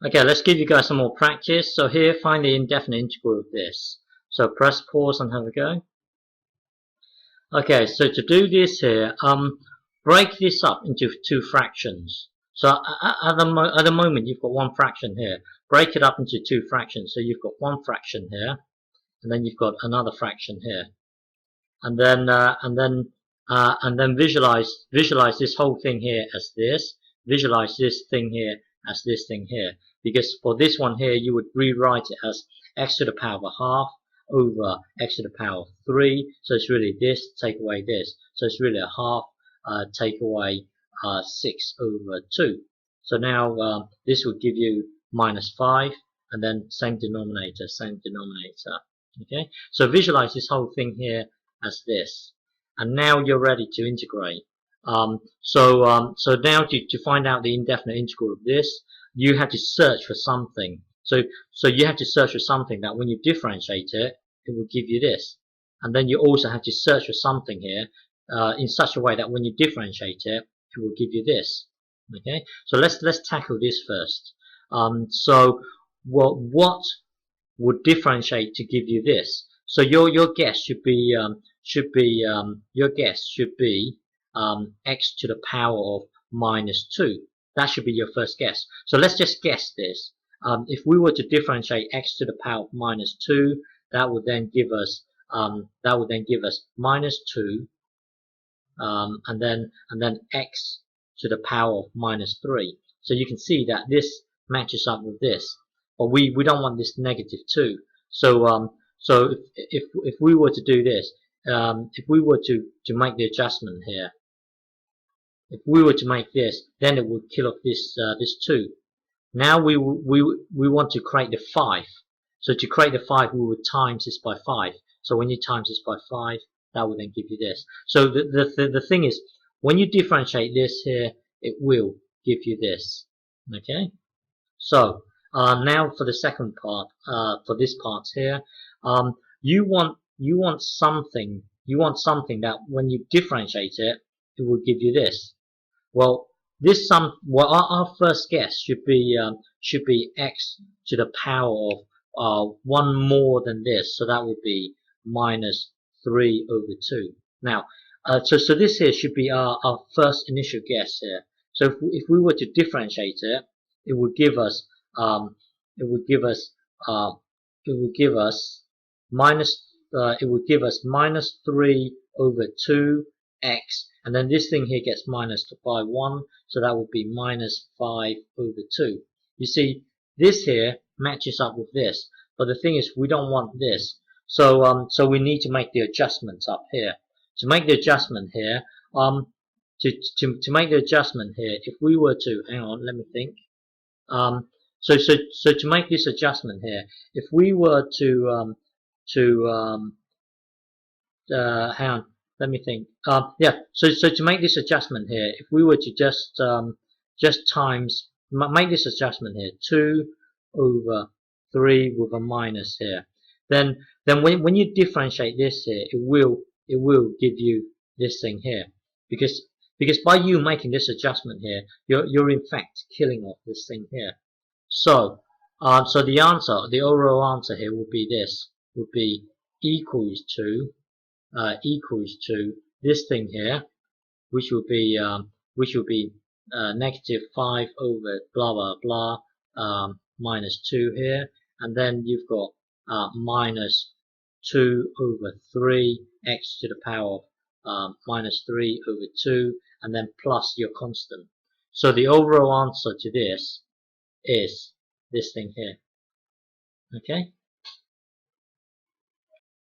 Okay, let's give you guys some more practice. So here, find the indefinite integral of this. So press pause and have a go. Okay, so to do this here, break this up into two fractions. So at the moment, you've got one fraction here. Break it up into two fractions. So you've got one fraction here, and then you've got another fraction here, and then visualize this whole thing here as this. Visualize this thing here as this thing here. Because for this one here, you would rewrite it as x to the power of a half over x to the power of 3. So it's really this, take away this. So it's really a half, take away 6 over 2. So now this would give you minus 5, and then same denominator, same denominator. Okay, so visualize this whole thing here as this, and now you're ready to integrate. So now to find out the indefinite integral of this, you have to search for something. So you have to search for something that when you differentiate it, it will give you this, and then you also have to search for something here in such a way that when you differentiate it, it will give you this. Okay, so let's tackle this first. So what would differentiate to give you this? So your guess should be x to the power of minus 2. That should be your first guess. So let's just guess this. If we were to differentiate x to the power of minus 2, that would then give us minus 2, and then x to the power of minus 3. So you can see that this matches up with this, but we don't want this negative 2. So if we were to do this, if we were to make the adjustment here, if we were to make this, then it would kill off this 2. Now we want to create the 5. So to create the 5, we would times this by 5. So when you times this by 5, that will then give you this. So the thing is, when you differentiate this here, it will give you this. Okay. So now for the second part, for this part here, you want something that when you differentiate it, it will give you this. Well, our first guess should be x to the power of 1 more than this. So that would be minus 3 over 2. Now, so this here should be our first initial guess here. So if we were to differentiate it, it would give us minus 3 over 2x, and then this thing here gets minus by 1, so that would be minus 5 over 2. You see, this here matches up with this, but the thing is, we don't want this. So we need to make the adjustments up here. To make the adjustment here, if we were to, hang on, let me think. So to make this adjustment here, if we were to hang on, let me think. Yeah. So to make this adjustment here, if we were to just make this adjustment here, 2 over 3 with a minus here, then when you differentiate this here, it will give you this thing here, because by you making this adjustment here, you're in fact killing off this thing here. So the overall answer here would be this, would be equals to this thing here, which will be negative 5 over blah blah blah minus 2 here, and then you've got minus 2 over 3 x to the power of minus 3 over 2, and then plus your constant. So the overall answer to this is this thing here. Okay.